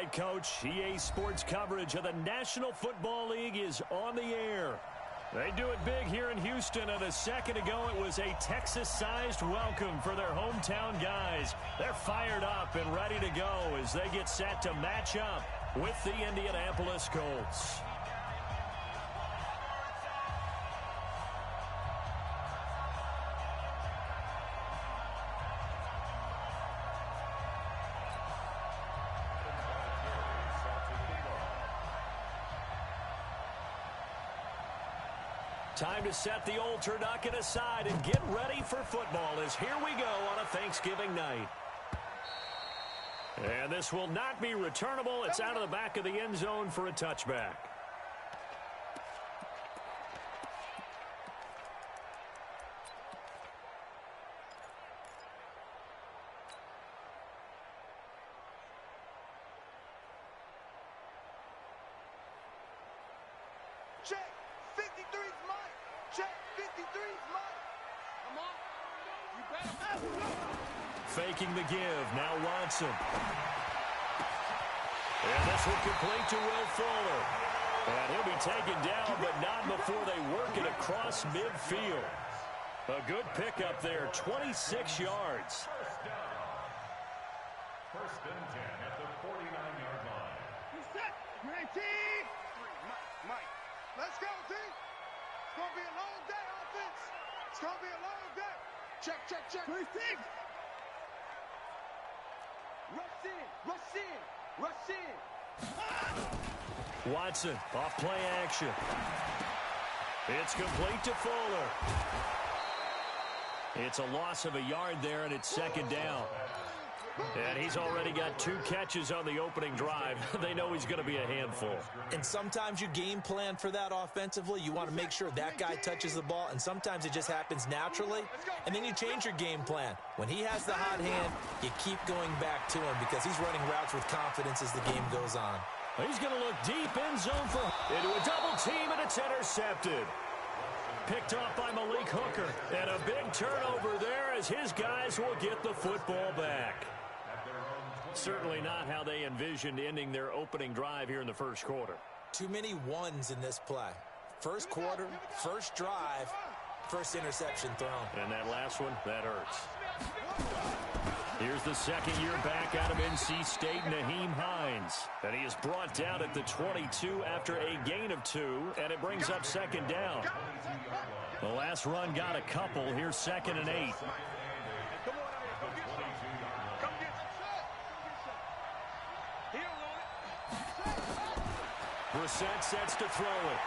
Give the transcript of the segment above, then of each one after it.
right, Coach. EA Sports coverage of the National Football League is on the air. They do it big here in Houston, and a second ago it was a Texas-sized welcome for their hometown guys. They're fired up and ready to go as they get set to match up with the Indianapolis Colts. Time to set the old turducken aside and get ready for football as here we go on a Thanksgiving night. And this will not be returnable. It's out of the back of the end zone for a touchback. Check. 53's mine. Check. 53's mine. Come on. You better. Faking the give. Now Watson. And this will complete to Will Fuller. And he'll be taken down, but not before they work it across midfield. A good pickup there. 26 yards. First and 10 at the 49-yard line. You set. 19. Mike. Let's go, team. It's going to be a long day, offense. It's going to be a long day. Check. 26. Rush in. Watson off play action. It's complete to Fuller. It's a loss of a yard there, and it's second down. And he's already got 2 catches on the opening drive. They know he's going to be a handful. And sometimes you game plan for that offensively. You want to make sure that guy touches the ball, and sometimes it just happens naturally. And then you change your game plan. When he has the hot hand, you keep going back to him because he's running routes with confidence as the game goes on. He's going to look deep in zone for into a double team, and it's intercepted. Picked off by Malik Hooker. And a big turnover there as his guys will get the football back. Certainly not how they envisioned ending their opening drive here in the first quarter. Too many ones in this play. First quarter, first drive, first interception thrown. And that last one, that hurts. Here's the second-year back out of NC State, Nyheim Hines. And he is brought down at the 22 after a gain of 2, and it brings up second down. The last run got a couple. Here's 2nd and 8. Brissett sets to throw it.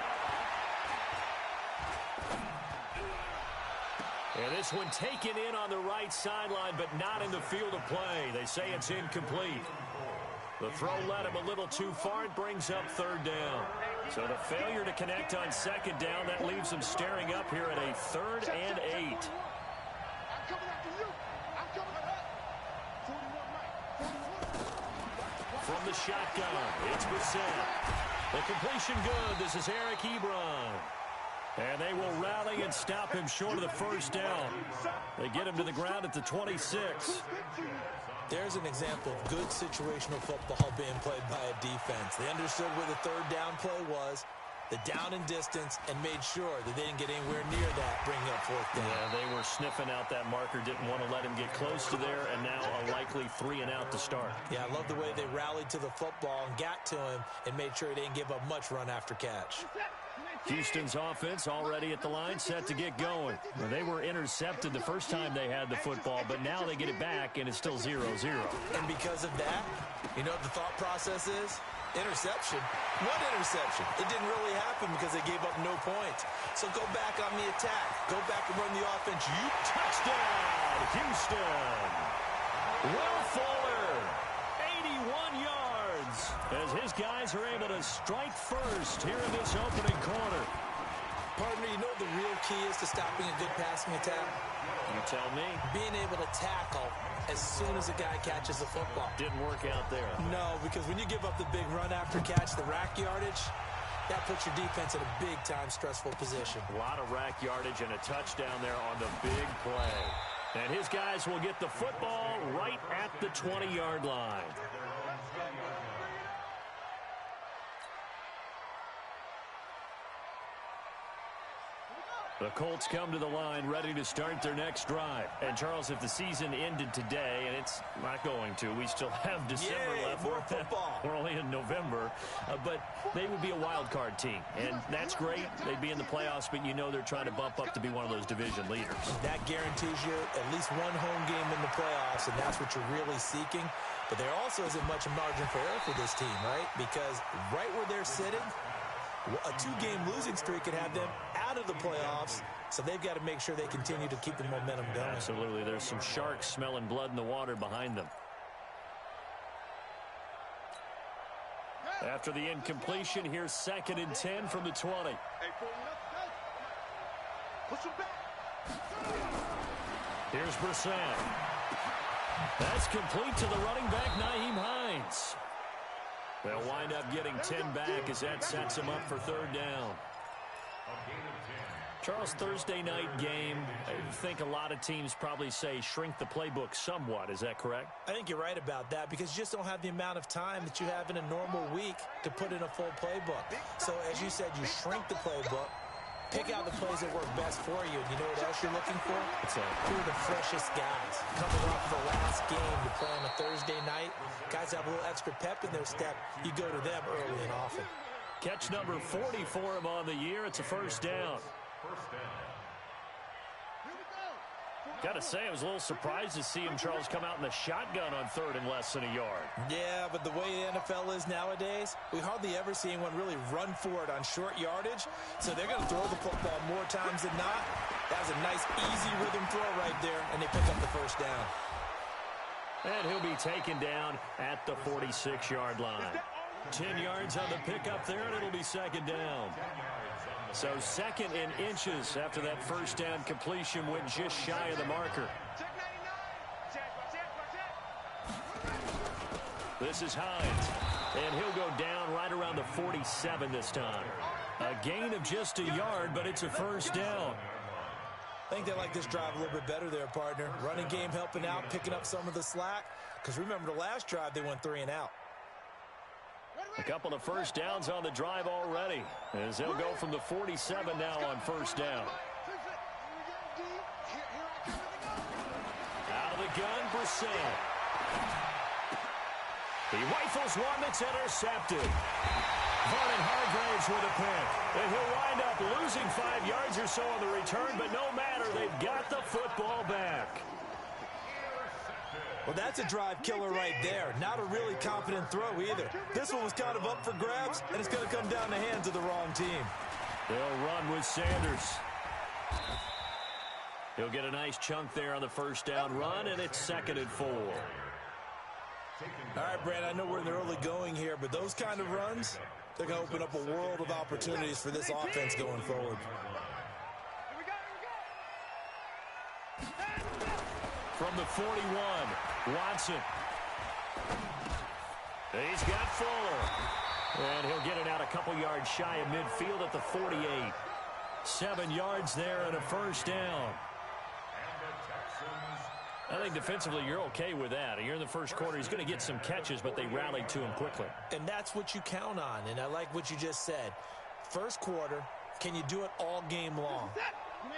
And this one taken in on the right sideline, but not in the field of play. They say it's incomplete. The throw led him a little too far. It brings up 3rd down. So the failure to connect on 2nd down, that leaves them staring up here at a 3rd and 8. From the shotgun, it's Brissett. The completion good. This is Eric Ebron. And they will rally and stop him short of the first down. They get him to the ground at the 26. There's an example of good situational football being played by a defense. They understood where the 3rd down play was, the down and distance, and made sure that they didn't get anywhere near that, bringing up 4th down. Yeah, they were sniffing out that marker, didn't want to let him get close to there, and now a likely 3 and out to start. Yeah, I love the way they rallied to the football and got to him and made sure he didn't give up much run after catch. Houston's offense already at the line, set to get going. Well, they were intercepted the first time they had the football, but now they get it back, and it's still 0-0. And because of that, you know what the thought process is? Interception. What interception? It didn't really happen because they gave up no points. So go back on the attack. Go back and run the offense. You touchdown, Houston. Will Fuller, 81 yards, as his guys are able to strike first here in this opening quarter. Partner, you know what the real key is to stopping a good passing attack? You tell me. Being able to tackle as soon as a guy catches the football. Didn't work out there. No, because when you give up the big run after catch, the rack yardage, that puts your defense in a big-time stressful position. A lot of rack yardage and a touchdown there on the big play. And his guys will get the football right at the 20-yard line. The Colts come to the line ready to start their next drive. And, Charles, if the season ended today, and it's not going to, we still have December left. More football. We're only in November. But they would be a wild card team. And that's great. They'd be in the playoffs, but you know they're trying to bump up to be one of those division leaders. That guarantees you at least one home game in the playoffs, and that's what you're really seeking. But there also isn't much margin for error for this team, right? Because right where they're sitting, a 2-game losing streak could have them out of the playoffs, so they've got to make sure they continue to keep the momentum going. Absolutely. There's some sharks smelling blood in the water behind them. After the incompletion, here's 2nd and 10 from the 20. Here's Brissett. That's complete to the running back, Nyheim Hines. They'll wind up getting 10 back as that sets them up for 3rd down. Charles, Thursday night game, I think a lot of teams probably say shrink the playbook somewhat. Is that correct? I think you're right about that because you just don't have the amount of time that you have in a normal week to put in a full playbook. So, as you said, you shrink the playbook, pick out the plays that work best for you. And you know what else you're looking for? Who are the freshest guys coming off the last game to play on a Thursday night? Guys have a little extra pep in their step. You go to them early and often. Catch number 40 for him on the year. It's a 1st down. Got to say, I was a little surprised to see him, Charles, come out in the shotgun on 3rd and less than a yard. Yeah, but the way the NFL is nowadays, we hardly ever see anyone really run for it on short yardage. So they're going to throw the football more times than not. That was a nice, easy rhythm throw right there, and they pick up the 1st down. And he'll be taken down at the 46-yard line. 10 yards on the pickup there, and it'll be 2nd down. So 2nd in inches after that 1st down completion went just shy of the marker. This is Hines, and he'll go down right around the 47 this time. A gain of just a yard, but it's a 1st down. I think they like this drive a little bit better there, partner. Running game helping out, picking up some of the slack. Because remember the last drive, they went 3 and out. A couple of 1st downs on the drive already, as they'll go from the 47 now on 1st down. Out of the gun, Brissett. He rifles one that's intercepted. Vernon Hargraves with a pick. And he'll wind up losing 5 yards or so on the return, but no matter, they've got the football back. Well, that's a drive killer right there. Not a really confident throw either. This one was kind of up for grabs, and it's going to come down the hands of the wrong team. They'll run with Sanders. He'll get a nice chunk there on the 1st down run, and it's 2nd and 4. All right, Brad, I know we're in the early going here, but those kind of runs, they're going to open up a world of opportunities for this offense going forward. From the 41, Watson. He's got Fuller. And he'll get it out a couple yards shy of midfield at the 48. 7 yards there and a 1st down. I think defensively you're okay with that. You're in the 1st quarter. He's going to get some catches, but they rallied to him quickly. And that's what you count on, and I like what you just said. 1st quarter, can you do it all game long?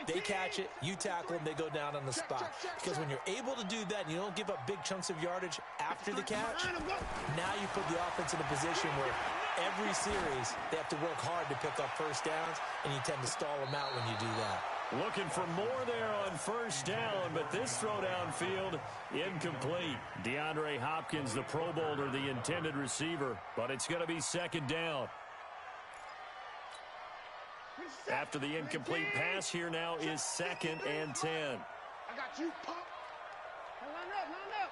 They catch it, you tackle them, they go down on the spot. Because when you're able to do that and you don't give up big chunks of yardage after the catch, now you put the offense in a position where every series they have to work hard to pick up 1st downs, and you tend to stall them out when you do that. Looking for more there on 1st down, but this throw downfield incomplete. DeAndre Hopkins, the Pro Bowler, the intended receiver, but it's going to be 2nd down. After the incomplete pass, here now is 2nd and 10. I got you, pop. Line up.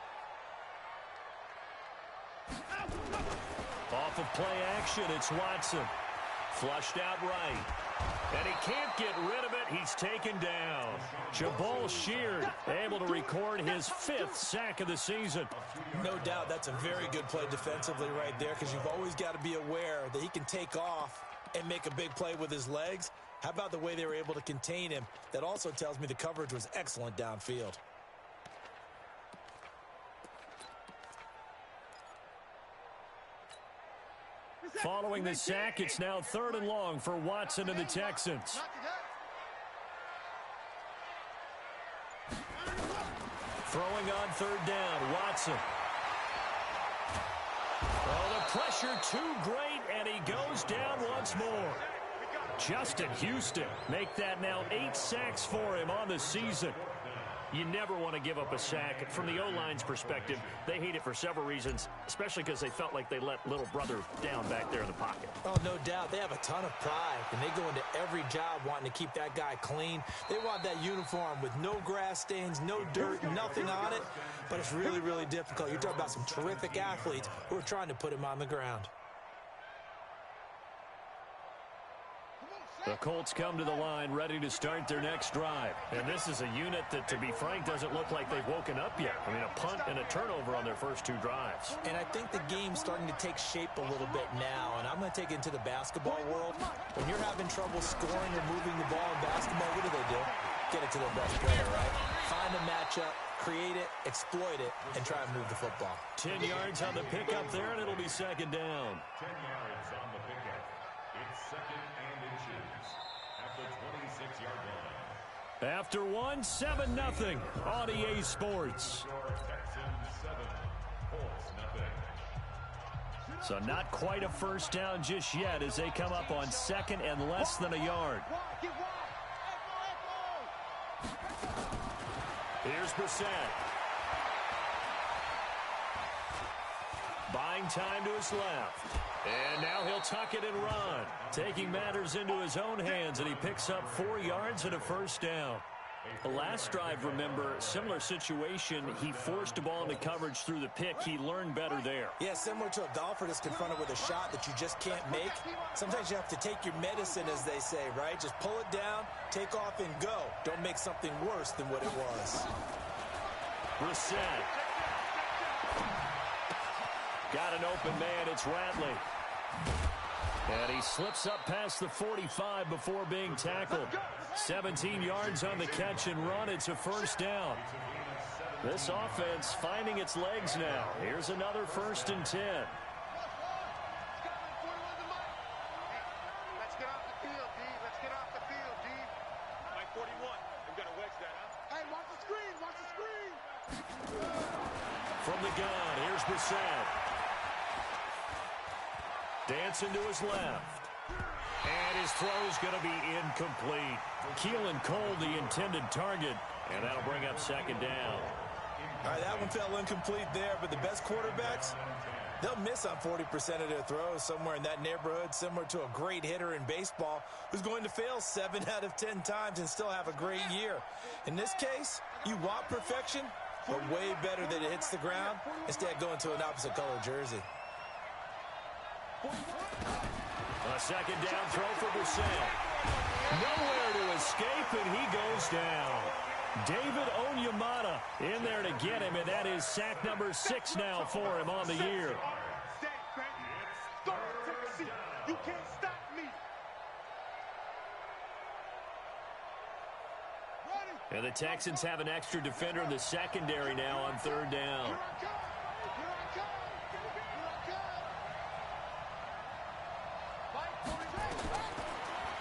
Off of play action, it's Watson. Flushed out right. And he can't get rid of it. He's taken down. Jabal Sheard able to record his 5th sack of the season. No doubt that's a very good play defensively right there, because you've always got to be aware that he can take off and make a big play with his legs. How about the way they were able to contain him? That also tells me the coverage was excellent downfield. Following the sack, it's now 3rd and long for Watson and the Texans. Throwing on third down, Watson. Oh, the pressure too great, and he goes down once more. Justin Houston make that now 8 sacks for him on the season. You never want to give up a sack. From the O-line's perspective, they hate it for several reasons, especially because they felt like they let little brother down back there in the pocket. Oh, no doubt. They have a ton of pride, and they go into every job wanting to keep that guy clean. They want that uniform with no grass stains, no dirt, nothing on it, but it's really, really difficult. You're talking about some terrific athletes who are trying to put him on the ground. The Colts come to the line ready to start their next drive. And this is a unit that, to be frank, doesn't look like they've woken up yet. I mean, a punt and a turnover on their first 2 drives. And I think the game's starting to take shape a little bit now. And I'm going to take it into the basketball world. When you're having trouble scoring or moving the ball in basketball, what do? Get it to their best player, right? Find a matchup, create it, exploit it, and try and move the football. 10 yards on the pickup there, and it'll be second down. 10 yards on the pickup. It's second and inches at the 26-yard line. After 1, 7-0 on EA Sports. Texans 7, Colts nothing. So not quite a first down just yet as they come up on second and less than a yard. Here's Brissett. Buying time to his left. And now he'll tuck it and run. Taking matters into his own hands, and he picks up 4 yards and a first down. The last drive, remember, similar situation. He forced the ball into coverage through the pick. He learned better there. Yeah, similar to a golfer that's confronted with a shot that you just can't make. Sometimes you have to take your medicine, as they say, right? Just pull it down, take off, and go. Don't make something worse than what it was. Brissett. Got an open man. It's Ratley. And he slips up past the 45 before being tackled. 17 yards on the catch and run. It's a first down. This offense finding its legs now. Here's another 1st and 10. Let's get off the field, D. Let's get off the field, D. Mike 41. We've got to wedge that, huh? Hey, watch the screen. Watch the screen. From the gun, here's Brissett. Dancing to his left. And his throw's going to be incomplete. Keelan Cole, the intended target. And that'll bring up second down. All right, that one fell incomplete there, but the best quarterbacks, they'll miss on 40% of their throws, somewhere in that neighborhood, similar to a great hitter in baseball who's going to fail 7 out of 10 times and still have a great year. In this case, you want perfection, but way better that it hits the ground instead of going to an opposite color jersey. A second down throw for Brissett. Nowhere to escape, and he goes down. David Onyemata in there to get him, and that is sack number 6 now for him on the year. You can't stop me. And the Texans have an extra defender in the secondary now on third down.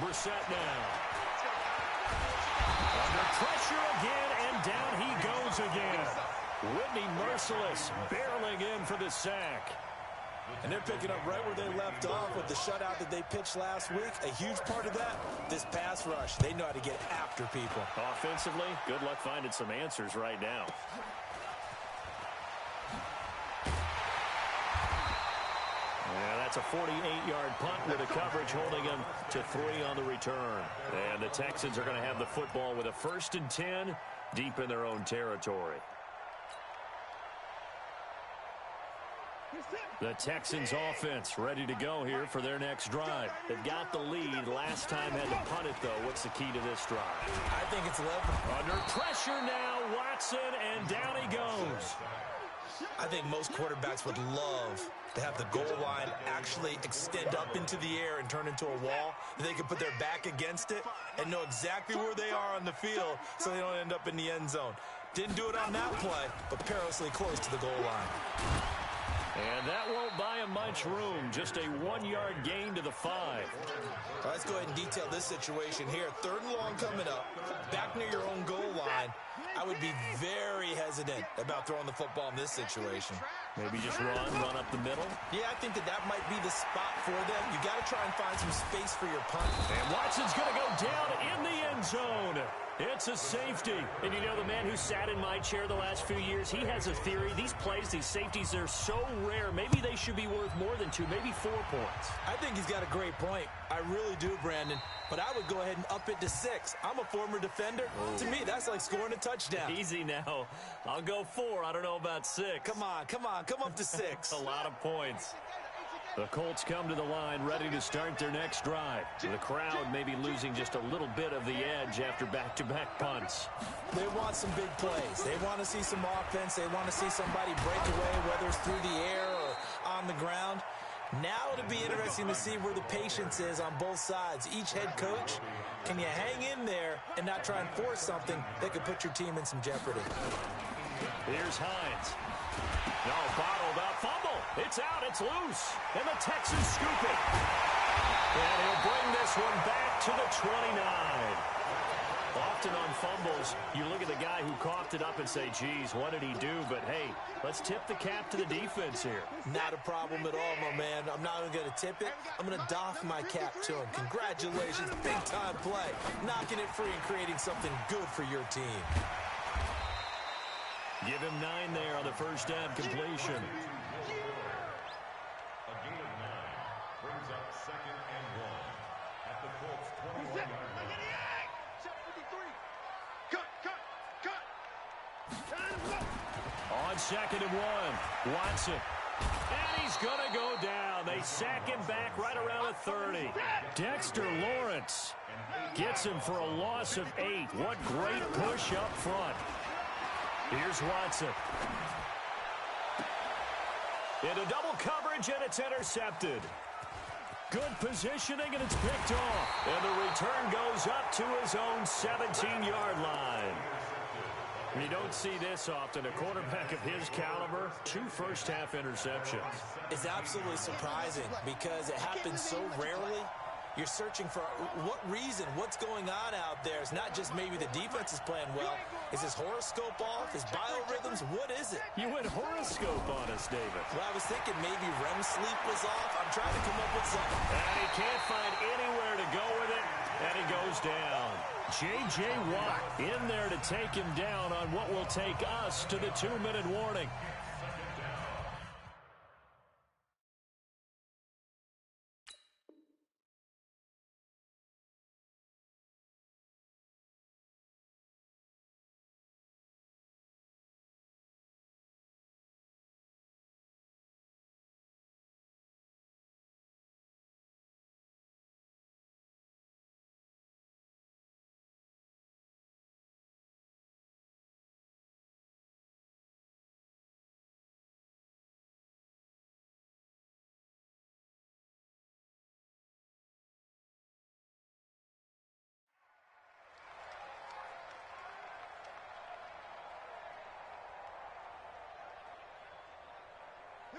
Brissett now. Under pressure again, and down he goes again. Whitney Mercilus barreling in for the sack. And they're picking up right where they left off with the shutout that they pitched last week. A huge part of that, this pass rush. They know how to get after people. Offensively, good luck finding some answers right now. Yeah, that's a 48-yard punt with a coverage holding him to 3 on the return. And the Texans are going to have the football with a 1st and 10 deep in their own territory. The Texans offense ready to go here for their next drive. They've got the lead. Last time had to punt it, though. What's the key to this drive? I think it's 11. Under pressure now, Watson, and down he goes. I think most quarterbacks would love to have the goal line actually extend up into the air and turn into a wall. They can put their back against it and know exactly where they are on the field so they don't end up in the end zone. Didn't do it on that play, but perilously close to the goal line. And that won't buy him much room. Just a 1-yard gain to the 5. Let's go ahead and detail this situation here. 3rd and long coming up. Back near your own goal line. I would be very hesitant about throwing the football in this situation. Maybe just run up the middle. Yeah, I think that might be the spot for them. You got to try and find some space for your punt. And Watson's going to go down in the end zone. It's a safety. And you know, the man who sat in my chair the last few years, he has a theory. These plays, these safeties, they're so rare. Maybe they should be worth more than 2, maybe 4 points. I think he's got a great point. I really do, Brandon. But I would go ahead and up it to 6. I'm a former defender. Oh. To me, that's like scoring a touchdown. Easy now. I'll go 4. I don't know about 6. Come on. Come up to 6. A lot of points. The Colts come to the line ready to start their next drive. The crowd may be losing just a little bit of the edge after back-to-back punts. They want some big plays. They want to see some offense. They want to see somebody break away, whether it's through the air or on the ground. Now it'll be interesting to see where the patience is on both sides. Each head coach, can you hang in there and not try and force something that could put your team in some jeopardy? Here's Hines. No, bottled up. Fumble. It's out. It's loose. And the Texans scoop it. And he'll bring this one back to the 29. Often on fumbles, you look at the guy who coughed it up and say, geez, what did he do? But, hey, let's tip the cap to the defense here. Not a problem at all, my man. I'm not even going to tip it. I'm going to doff my cap to him. Congratulations. Big-time play. Knocking it free and creating something good for your team. Give him 9 there on the first down completion. A gain of 9 brings up 2nd and 1 at the Colts 21-yard line. On 2nd and 1, Watson. And he's going to go down. They sack him back right around the 30. Dexter Lawrence gets him for a loss of 8. What great push up front. Here's Watson. Into double coverage, and it's intercepted. Good positioning, and it's picked off. And the return goes up to his own 17-yard line. You don't see this often. A quarterback of his caliber, 2 first-half interceptions. It's absolutely surprising because it happens so rarely. You're searching for what reason, what's going on out there. It's not just maybe the defense is playing well. Is his horoscope off? His biorhythms? What is it? You went horoscope on us, David. Well, I was thinking maybe REM sleep was off. I'm trying to come up with something. And he can't find anywhere to go with it, and he goes down. J.J. Watt in there to take him down on what will take us to the 2-minute warning.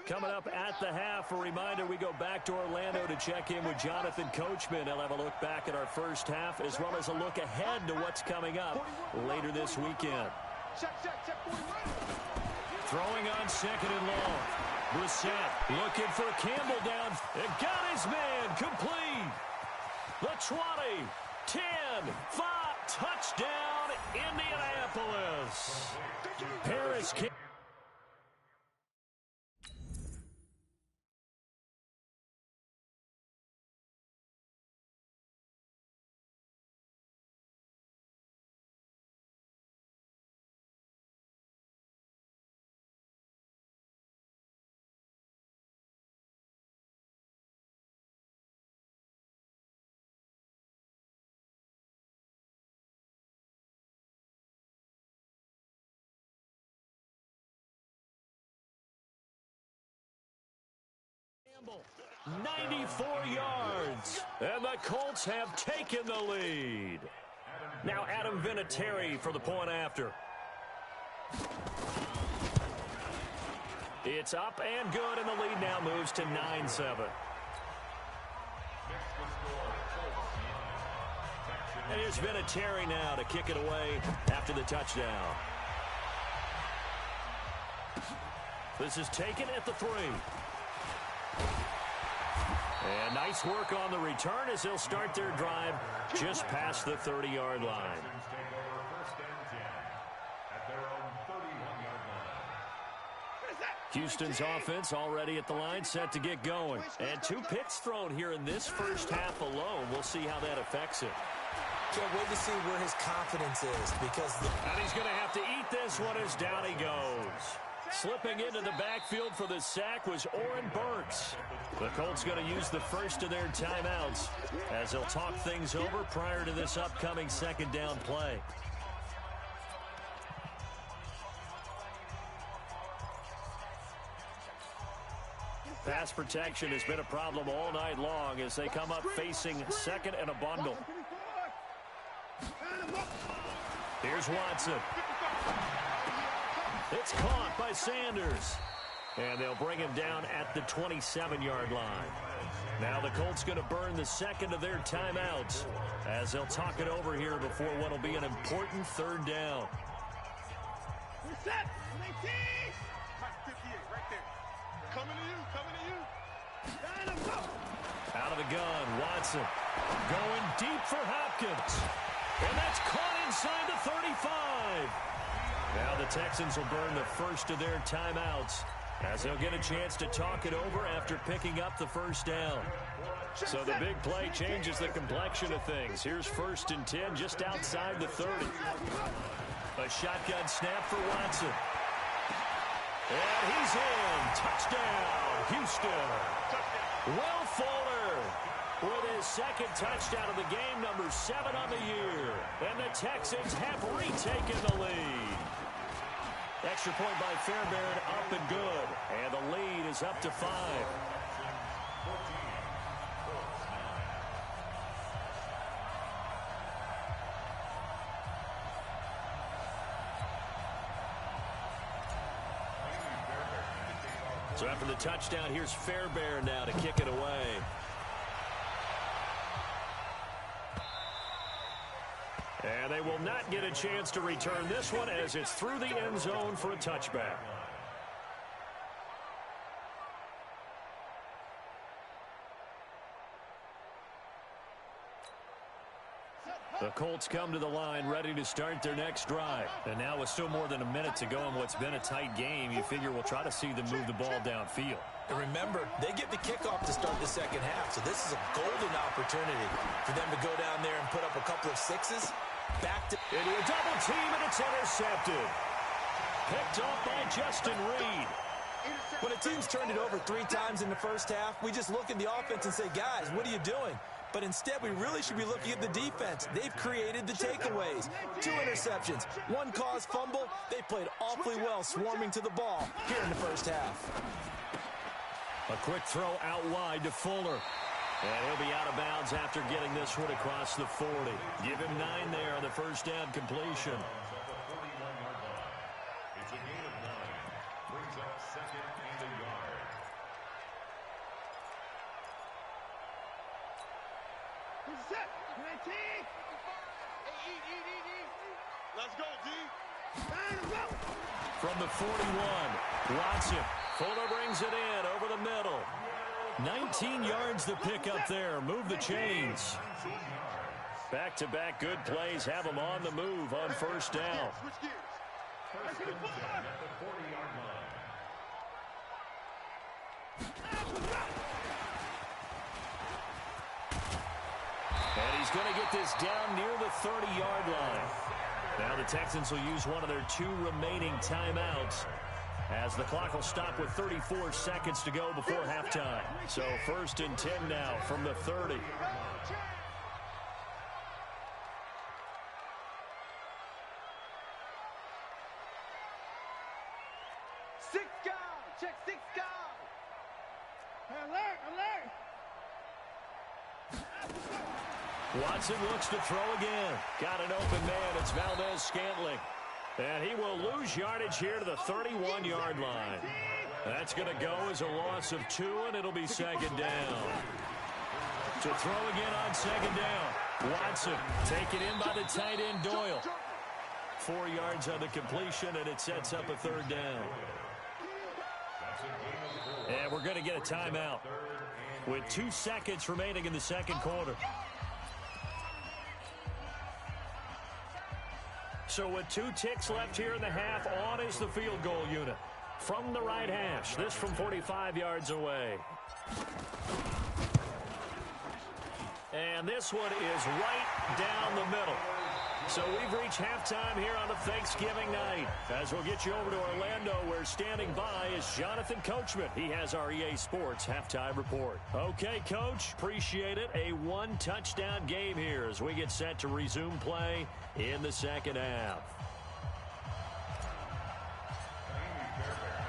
Coming up at the half, a reminder, we go back to Orlando to check in with Jonathan Coachman. He'll have a look back at our first half as well as a look ahead to what's coming up later this weekend. Throwing on 2nd and long. Brissett looking for Campbell down. It got his man complete. The 20, 10, 5, touchdown, Indianapolis. Paris Campbell. Campbell, 94 yards, and the Colts have taken the lead. Now Adam Vinatieri for the point after. It's up and good, and the lead now moves to 9-7. And here's Vinatieri now to kick it away after the touchdown. This is taken at the 3. And nice work on the return as they'll start their drive just past the 30-yard line. Houston's offense already at the line, set to get going. And 2 picks thrown here in this first half alone. We'll see how that affects it. Can't wait to see where his confidence is because... And he's going to have to eat this one as down he goes. Slipping into the backfield for the sack was Oren Burks. The Colts going to use the first of their timeouts as they'll talk things over prior to this upcoming second down play. Pass protection has been a problem all night long as they come up facing second and a bundle. Here's Watson. It's caught by Sanders. And they'll bring him down at the 27-yard line. Now the Colts going to burn the second of their timeouts as they'll talk it over here before what will be an important third down. Reset. 19. 58 right there. Coming to you. Coming to you. Out of the gun, Watson going deep for Hopkins. And that's caught inside the 35. Now the Texans will burn the first of their timeouts as they'll get a chance to talk it over after picking up the first down. So the big play changes the complexion of things. Here's 1st and 10 just outside the 30. A shotgun snap for Watson. And he's in. Touchdown, Houston. Will Fuller with his second touchdown of the game, number 7 on the year. And the Texans have retaken the lead. Extra point by Fairbairn, up and good. And the lead is up to 5. So after the touchdown, here's Fairbairn now to kick it away. And they will not get a chance to return this one as it's through the end zone for a touchback. The Colts come to the line ready to start their next drive. And now with still more than a minute to go in what's been a tight game, you figure we'll try to see them move the ball downfield. And remember, they get the kickoff to start the second half, so this is a golden opportunity for them to go down there and put up a couple of sixes. Back to into a double team, and it's intercepted. Picked up by Justin Reed. When a team's turned it over 3 times in the first half, we just look at the offense and say, guys, what are you doing? But instead, we really should be looking at the defense. They've created the takeaways. 2 interceptions, 1 caused fumble. They played awfully well swarming to the ball here in the first half. A quick throw out wide to Fuller. And he'll be out of bounds after getting this one across the 40. Give him 9 there on the first down completion. It's a gain of 9. Brings up 2nd and a yard. Reset. 19. Let's go, D. From the 41, Watson. Fuller brings it in over the middle. 19 yards the pick up there. Move the chains. Back-to-back good plays have them on the move on first down. First and 10 at the 40-yard line. And he's going to get this down near the 30-yard line. Now the Texans will use one of their 2 remaining timeouts as the clock will stop with 34 seconds to go before halftime. So 1st and 10 now from the 30. Six guard. Check 6 guard. Alert, alert. Watson looks to throw again. Got an open man. It's Valdez Scantling. And he will lose yardage here to the 31-yard line. That's going to go as a loss of 2, and it'll be second down. To throw again on second down. Watson taken in by the tight end Doyle. 4 yards on the completion, and it sets up a third down. And we're going to get a timeout with 2 seconds remaining in the second quarter. So with 2 ticks left here in the half, on is the field goal unit. From the right hash, this from 45 yards away. And this one is right down the middle. So we've reached halftime here on a Thanksgiving night. As we'll get you over to Orlando, where standing by is Jonathan Coachman. He has our EA Sports halftime report. Okay, Coach, appreciate it. A 1-touchdown game here as we get set to resume play in the second half.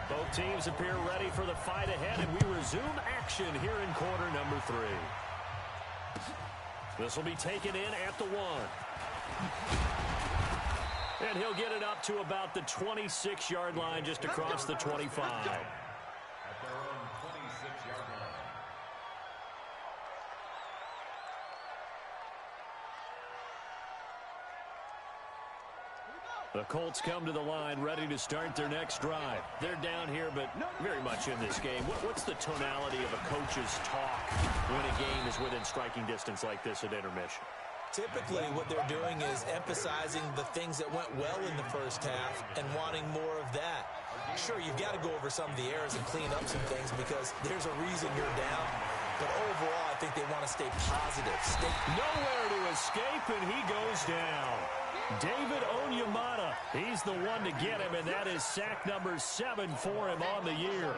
Both teams appear ready for the fight ahead, and we resume action here in quarter number 3. This will be taken in at the 1. And he'll get it up to about the 26-yard line, just across the 25. At their own 26-yard line. The Colts come to the line, ready to start their next drive. They're down here, but very much in this game. What's the tonality of a coach's talk when a game is within striking distance like this at intermission? Typically, what they're doing is emphasizing the things that went well in the first half and wanting more of that. Sure, you've got to go over some of the errors and clean up some things because there's a reason you're down. But overall, I think they want to stay positive. Nowhere to escape, and he goes down. David Onyemata, he's the one to get him, and that is sack number 7 for him on the year.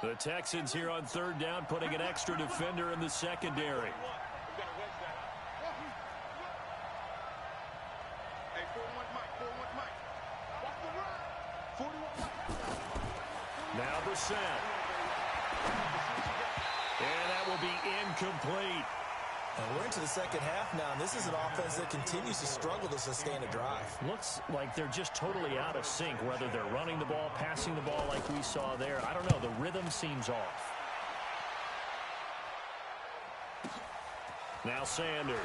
The Texans here on third down, putting an extra defender in the secondary. Now Brissett. And that will be incomplete. And we're into the second half now, and this is an offense that continues to struggle to sustain a drive. Looks like they're just totally out of sync, whether they're running the ball, passing the ball like we saw there. I don't know. The rhythm seems off. Now Sanders.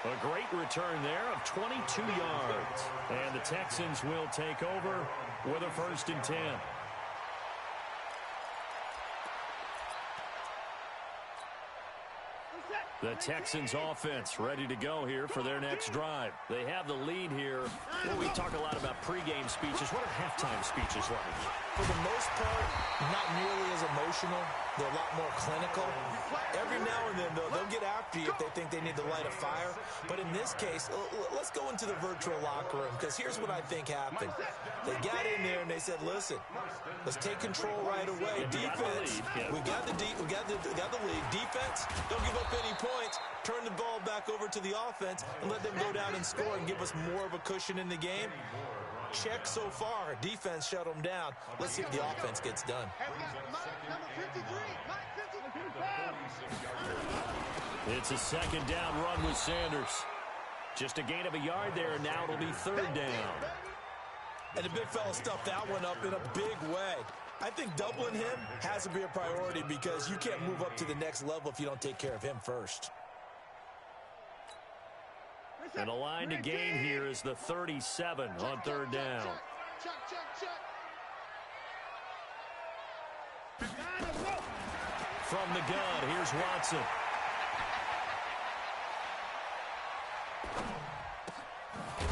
A great return there of 22 yards. And the Texans will take over with a 1st and 10. The Texans offense ready to go here for their next drive. They have the lead here. Well, we talk a lot about pregame speeches. What are halftime speeches like? For the most part, not nearly as emotional. They're a lot more clinical. Every now and then, though, they'll get after you if they think they need to light a fire. But in this case, let's go into the virtual locker room, because here's what I think happened. They got in there and they said, listen, let's take control right away. Defense, we got the lead. Defense, don't give up any points. Turn the ball back over to the offense and let them go down and score and give us more of a cushion in the game. Check so far. Defense shut them down. Let's see if the offense gets done. It's a second down run with Sanders. Just a gain of a yard there, and now it'll be third down. And the big fella stuffed that one up in a big way. I think doubling him has to be a priority because you can't move up to the next level if you don't take care of him first. And the line to gain here is the 37 on third down. From the gun, here's Watson.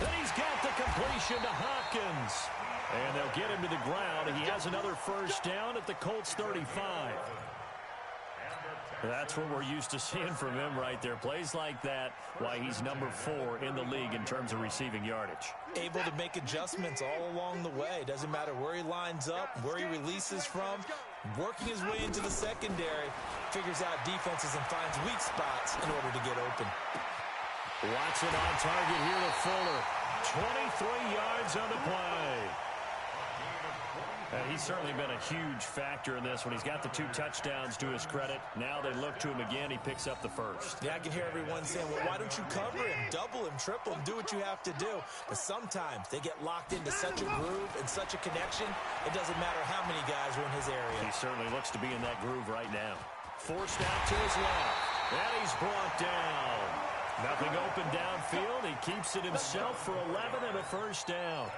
Then he's got the completion to Hopkins. And they'll get him to the ground. He has another first down at the Colts 35. That's what we're used to seeing from him right there. Plays like that, why he's number 4 in the league in terms of receiving yardage. Able to make adjustments all along the way. Doesn't matter where he lines up, where he releases from. Working his way into the secondary. Figures out defenses and finds weak spots in order to get open. Watson on target here to Fuller. 23 yards on the play. He's certainly been a huge factor in this when he's got the 2 touchdowns to his credit. Now they look to him again. He picks up the first. Yeah, I can hear everyone saying, well, why don't you cover him, double him, triple him, do what you have to do. But sometimes they get locked into such a groove and such a connection, it doesn't matter how many guys are in his area. He certainly looks to be in that groove right now. Forced out to his left. And he's brought down. Nothing open downfield. He keeps it himself for 11 and a first down.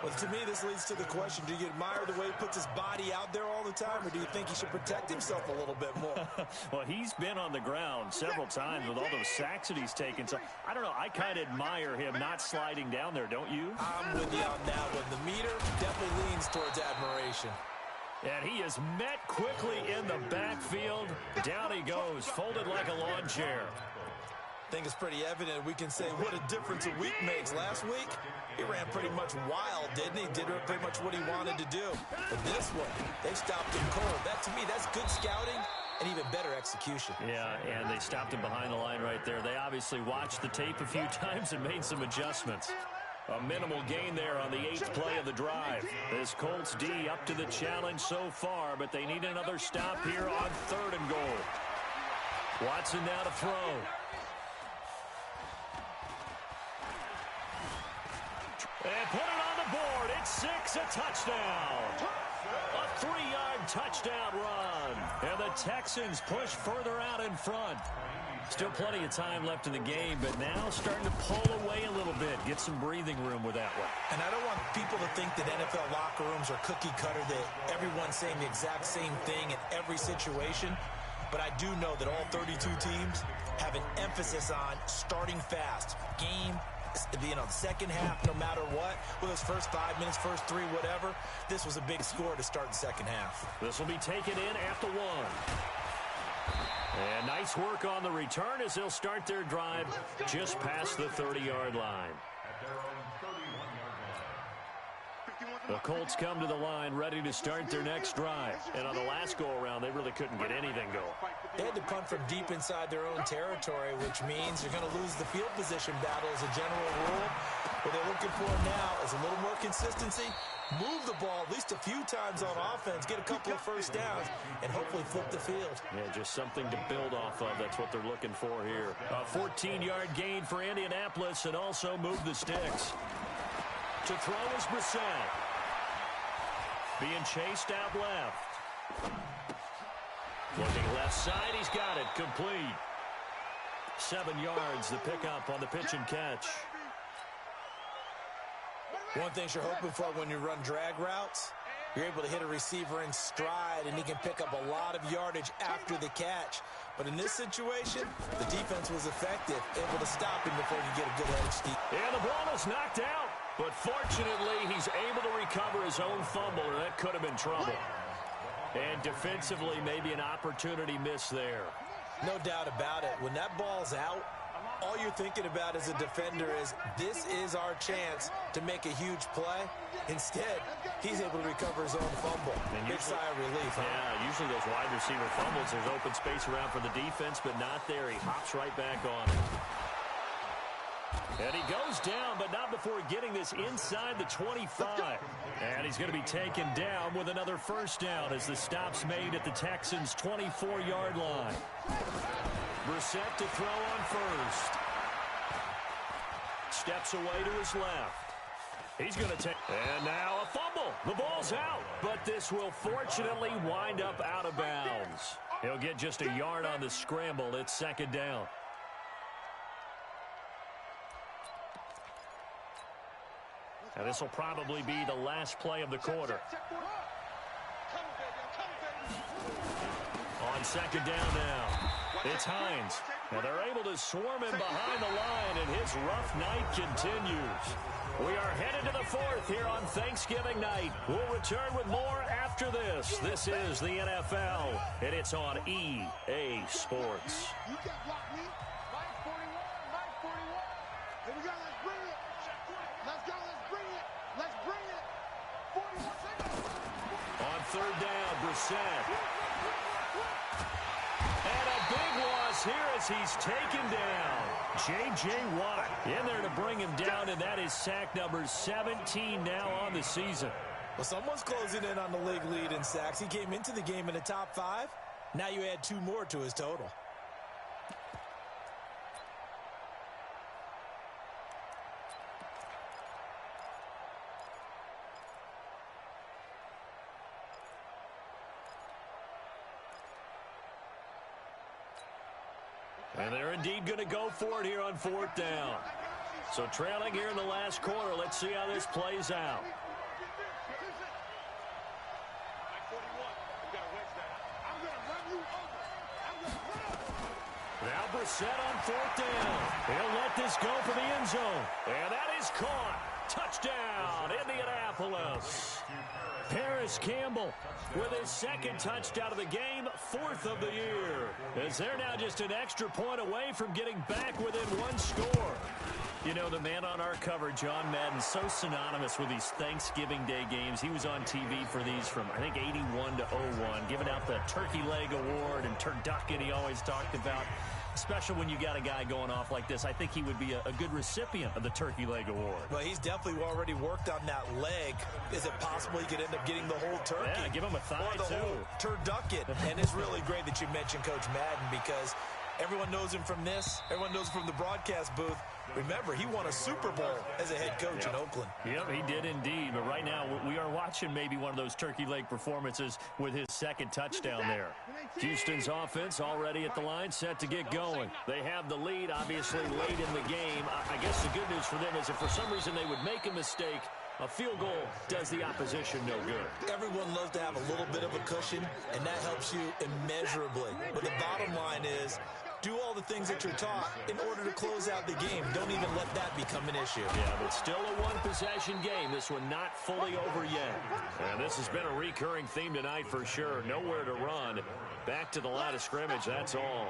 Well, to me, this leads to the question, do you admire the way he puts his body out there all the time, or do you think he should protect himself a little bit more? Well, he's been on the ground several times with all those sacks that he's taken. So, I don't know. I kind of admire him not sliding down there, don't you? I'm with you on that one. The meter definitely leans towards admiration. And he is met quickly in the backfield. Down he goes, folded like a lawn chair. I think it's pretty evident. We can say what a difference a week makes. Last week, he ran pretty much wild, didn't he? Did pretty much what he wanted to do. But this one, they stopped him cold. That, to me, that's good scouting and even better execution. Yeah, and they stopped him behind the line right there. They obviously watched the tape a few times and made some adjustments. A minimal gain there on the 8th play of the drive. This Colts D up to the challenge so far, but they need another stop here on 3rd and goal. Watson now to throw. And put it on the board. It's 6, a touchdown. A 3-yard touchdown run. And the Texans push further out in front. Still plenty of time left in the game, but now starting to pull away a little bit. Get some breathing room with that one. And I don't want people to think that NFL locker rooms are cookie cutter, that everyone's saying the exact same thing in every situation. But I do know that all 32 teams have an emphasis on starting fast. Game, the second half, no matter what, with those first 5 minutes, first 3, whatever, this was a big score to start the second half. This will be taken in at the 1. And nice work on the return as they'll start their drive just past the 30-yard line. The Colts come to the line ready to start their next drive. And on the last go-around, they really couldn't get anything going. They had to punt from deep inside their own territory, which means you're going to lose the field position battle as a general rule. What they're looking for now is a little more consistency, move the ball at least a few times on offense, get a couple of first downs, and hopefully flip the field. Yeah, just something to build off of. That's what they're looking for here. A 14-yard gain for Indianapolis and also move the sticks. To throw is Brissett. Being chased out left. Looking left side, he's got it. Complete. 7 yards, the pickup on the pitch and catch. One thing you're hoping for when you run drag routes, you're able to hit a receiver in stride, and he can pick up a lot of yardage after the catch. But in this situation, the defense was effective, able to stop him before he could get a good edge. And the ball is knocked out. But fortunately, he's able to recover his own fumble, or that could have been trouble. And defensively, maybe an opportunity miss there. No doubt about it. When that ball's out, all you're thinking about as a defender is, this is our chance to make a huge play. Instead, he's able to recover his own fumble. Big sigh of relief. Yeah, usually those wide receiver fumbles, there's open space around for the defense, but not there. He hops right back on it. And he goes down, but not before getting this inside the 25. And he's going to be taken down with another first down as the stop's made at the Texans' 24-yard line. Brissett to throw on first. Steps away to his left. He's going to take... And now a fumble. The ball's out, but this will fortunately wind up out of bounds. He'll get just a yard on the scramble. It's second down. And this will probably be the last play of the quarter. On second down now, it's Hines. Now they're able to swarm him behind the line, and his rough night continues. We are headed to the 4th here on Thanksgiving night. We'll return with more after this. This is the NFL, and it's on EA Sports. You can't block me. Mike 41, Mike 41. Here we go, let's bring it. Let's go, let's bring it. Let's bring it. 41 seconds. On third down, Brissett. And a big loss here as he's taken down. J.J. Watt in there to bring him down, and that is sack number 17 now on the season. Well, someone's closing in on the league lead in sacks. He came into the game in the top 5. Now you add 2 more to his total. And they're indeed going to go for it here on 4th down. So trailing here in the last quarter. Let's see how this plays out. Now Brissett on 4th down. He'll let this go for the end zone. And that is caught. Touchdown, Indianapolis. Paris Campbell with his 2nd touchdown of the game, 4th of the year. As they're now just an extra point away from getting back within 1 score. You know, the man on our cover, John Madden, so synonymous with these Thanksgiving Day games. He was on TV for these from, I think, 81 to 01, giving out the Turkey Leg Award and turducken he always talked about. Especially when you got a guy going off like this, I think he would be a good recipient of the Turkey Leg Award. Well, he's definitely already worked on that leg. Is it possible he could end up getting the whole turkey? Yeah, give him a thigh, or the too. Whole turducken. And it's really great that you mentioned Coach Madden because everyone knows him from this. Everyone knows him from the broadcast booth. Remember, he won a Super Bowl as a head coach in Oakland. Yep, he did indeed. But right now, we are watching maybe one of those turkey leg performances with his 2nd touchdown there. Houston's offense already at the line, set to get going. They have the lead, obviously, late in the game. I guess the good news for them is if for some reason they would make a mistake, a field goal does the opposition no good. Everyone loves to have a little bit of a cushion, and that helps you immeasurably. But the bottom line is, do all the things that you're taught in order to close out the game. Don't even let that become an issue. Yeah, but still a 1-possession game. This one not fully over yet. And this has been a recurring theme tonight for sure. Nowhere to run. Back to the line of scrimmage, that's all.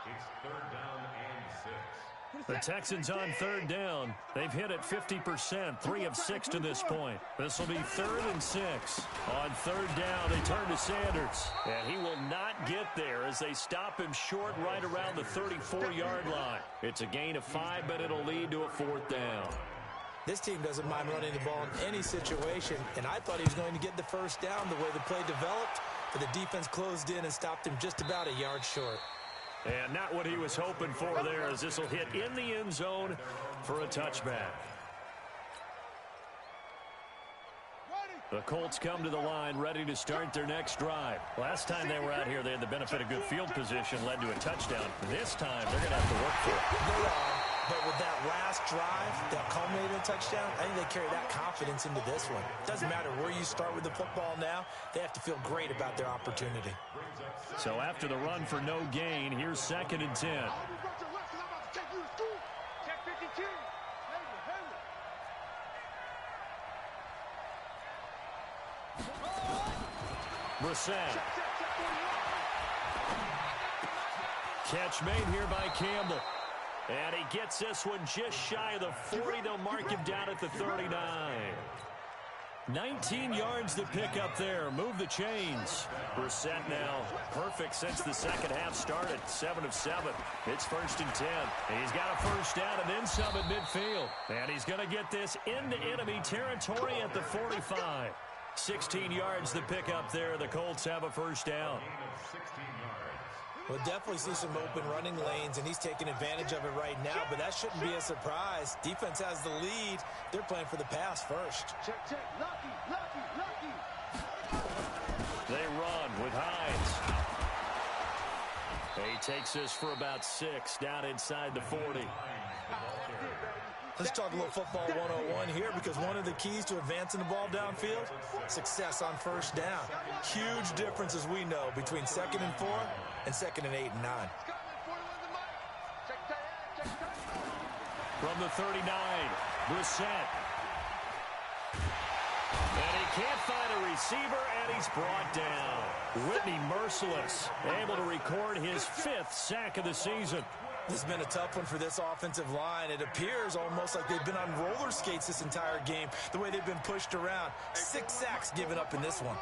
It's 3rd down and 6. The Texans on 3rd down. They've hit it 50%, 3 of 6 to this point. This will be 3rd and 6. On 3rd down, they turn to Sanders. And he will not get there as they stop him short right around the 34-yard line. It's a gain of 5, but it'll lead to a 4th down. This team doesn't mind running the ball in any situation, and I thought he was going to get the 1st down the way the play developed, but the defense closed in and stopped him just about a yard short. And not what he was hoping for there, as this will hit in the end zone for a touchback. The Colts come to the line, ready to start their next drive. Last time they were out here, they had the benefit of good field position, led to a touchdown. This time, they're going to have to work for it. They are, but with that last drive that culminated in a touchdown, I think they carry that confidence into this one. Doesn't matter where you start with the football now, they have to feel great about their opportunity. So after the run for no gain, here's 2nd and 10. Brissett. Catch made here by Campbell. And he gets this one just shy of the 40. They'll mark him down at the 39. 19 yards to pick up there. Move the chains. Brissett now perfect since the 2nd half started. 7 of 7. It's 1st and 10. He's got a 1st down and then some at midfield. And he's going to get this into enemy territory at the 45. 16 yards to pick up there. The Colts have a 1st down. We'll definitely see some open running lanes, and he's taking advantage of it right now, but that shouldn't be a surprise. Defense has the lead. They're playing for the pass first. Check, check. Lucky. They run with Hines. He takes this for about 6 down inside the 40. Let's talk a little football 101 here, because one of the keys to advancing the ball downfield, success on 1st down. Huge difference, as we know, between 2nd and 4 and 2nd and 8 and 9. From the 39, Brissett. And he can't find a receiver, and he's brought down. Whitney Merciless, able to record his 5th sack of the season. This has been a tough one for this offensive line. It appears almost like they've been on roller skates this entire game, the way they've been pushed around. 6 sacks given up in this one.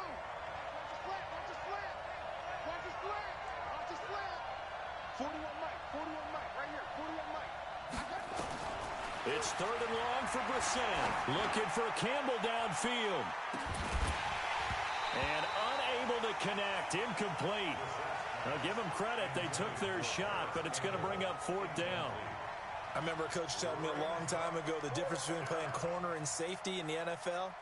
It's 3rd and long for Brissett. Looking for Campbell downfield. And unable to connect. Incomplete. Now, give them credit. They took their shot, but it's going to bring up 4th down. I remember a coach telling me a long time ago the difference between playing corner and safety in the NFL.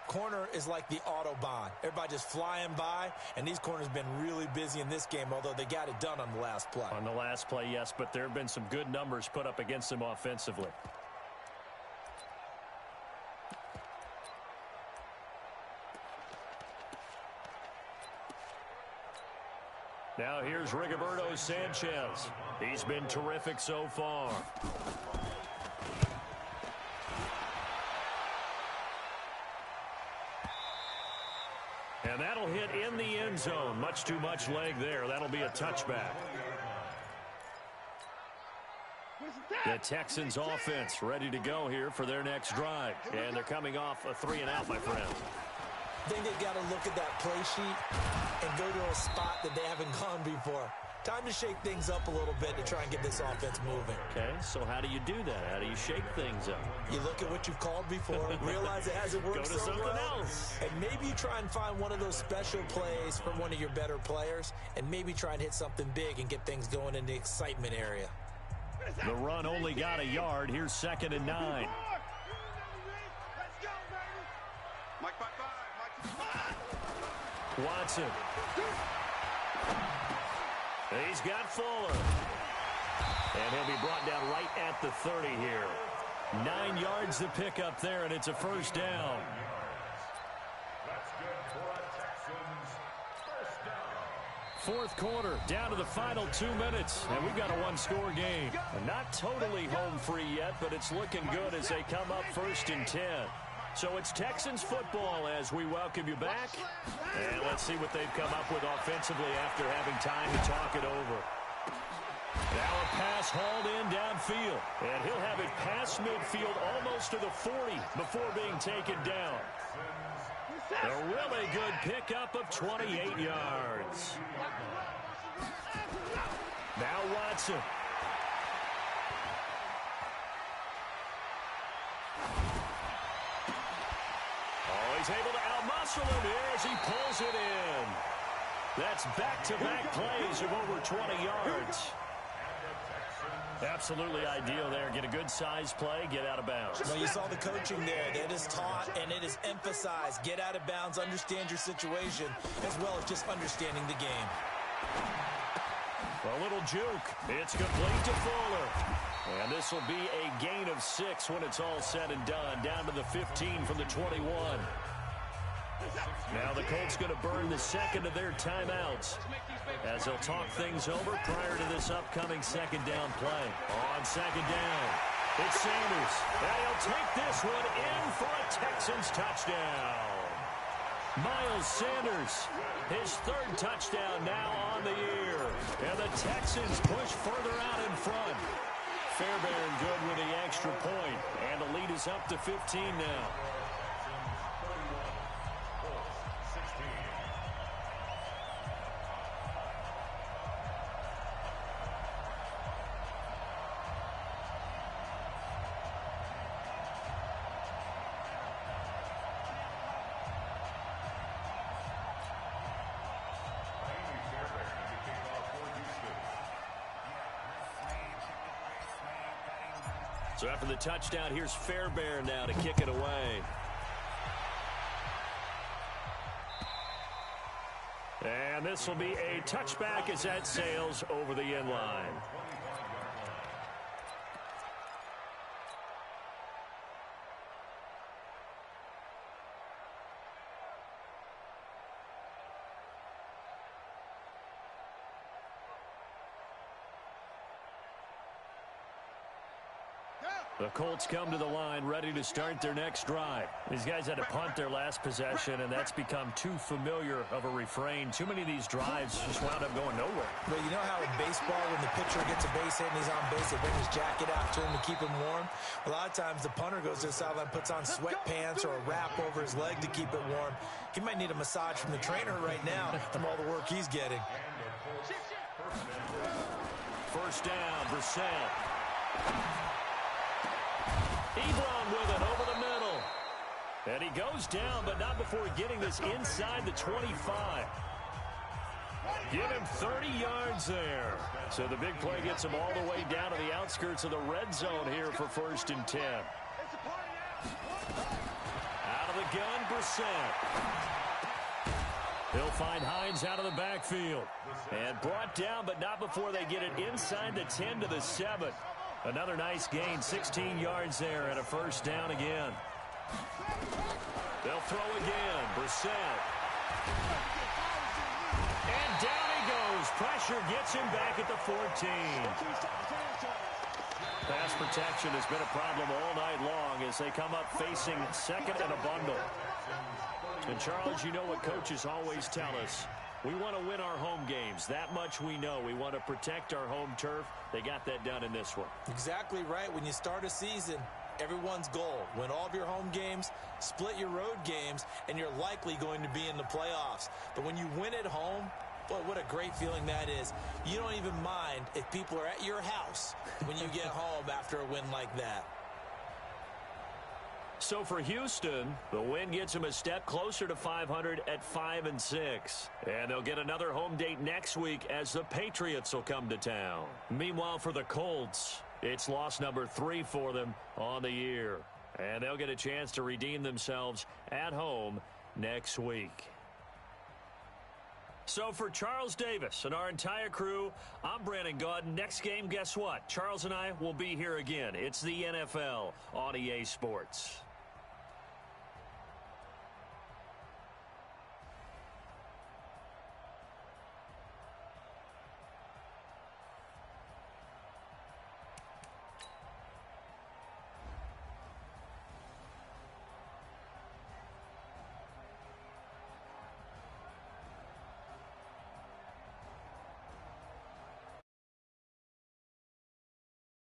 Corner is like the Autobahn. Everybody just flying by, and these corners have been really busy in this game, although they got it done on the last play. On the last play, yes, but there have been some good numbers put up against them offensively. Now here's Rigoberto Sanchez. He's been terrific so far. And that'll hit in the end zone. Much too much leg there. That'll be a touchback. The Texans offense ready to go here for their next drive. And they're coming off a 3-and-out, my friend. I think they've got to look at that play sheet and go to a spot that they haven't gone before. Time to shake things up a little bit to try and get this offense moving. Okay, so how do you do that? How do you shake things up? You look at what you've called before, realize it hasn't worked so well. Go to something else. And maybe you try and find one of those special plays from one of your better players, and maybe try and hit something big and get things going in the excitement area. The run only got a yard. Here's 2nd and 9. Watson. He's got Fuller. And he'll be brought down right at the 30 here. 9 yards to pick up there, and it's a 1st down. That's good for a Texans first down. 4th quarter, down to the final 2 minutes, and we've got a 1-score game. Not totally home free yet, but it's looking good as they come up 1st and 10. So it's Texans football as we welcome you back. And let's see what they've come up with offensively after having time to talk it over. Now a pass hauled in downfield. And he'll have it past midfield almost to the 40 before being taken down. A really good pickup of 28 yards. Now Watson. He's able to out-muscle him as he pulls it in. That's back-to-back plays of over 20 yards. Absolutely ideal there. Get a good size play, get out of bounds. Well, you saw the coaching there. That is taught and it is emphasized. Get out of bounds, understand your situation, as well as just understanding the game. A little juke. It's complete to Fuller. And this will be a gain of 6 when it's all said and done. Down to the 15 from the 21. Now the Colts going to burn the second of their timeouts as they'll talk things over prior to this upcoming 2nd down play. On 2nd down, it's Sanders. And he'll take this one in for a Texans touchdown. Miles Sanders, his 3rd touchdown now on the year. And the Texans push further out in front. Fairbairn good with the extra point. And the lead is up to 15 now. So after the touchdown, here's Fairbairn now to kick it away. And this will be a touchback as that sails over the end line. The Colts come to the line ready to start their next drive. These guys had to punt their last possession, and that's become too familiar of a refrain. Too many of these drives just wound up going nowhere. But you know how in baseball, when the pitcher gets a base hit and he's on base, they bring his jacket out to him to keep him warm? A lot of times the punter goes to the sideline, puts on sweatpants or a wrap over his leg to keep it warm. He might need a massage from the trainer right now from all the work he's getting. 1st down, Brissett. Ebron with it over the middle. And he goes down, but not before getting this inside the 25. Give him 30 yards there. So the big play gets him all the way down to the outskirts of the red zone here for 1st and 10. Out of the gun, Brissett. He'll find Hines out of the backfield. And brought down, but not before they get it inside the 10 to the 7. Another nice gain, 16 yards there, and a 1st down again. They'll throw again. Brissett. And down he goes. Pressure gets him back at the 14. Pass protection has been a problem all night long as they come up facing 2nd and a bundle. And, Charles, you know what coaches always tell us. We want to win our home games. That much we know. We want to protect our home turf. They got that done in this one. Exactly right. When you start a season, everyone's goal, win all of your home games, split your road games, and you're likely going to be in the playoffs. But when you win at home, boy, what a great feeling that is. You don't even mind if people are at your house when you get home after a win like that. So for Houston, the win gets them a step closer to 500 at 5-6. And they'll get another home date next week as the Patriots will come to town. Meanwhile, for the Colts, it's loss number 3 for them on the year. And they'll get a chance to redeem themselves at home next week. So for Charles Davis and our entire crew, I'm Brandon Gaudin. Next game, guess what? Charles and I will be here again. It's the NFL on EA Sports.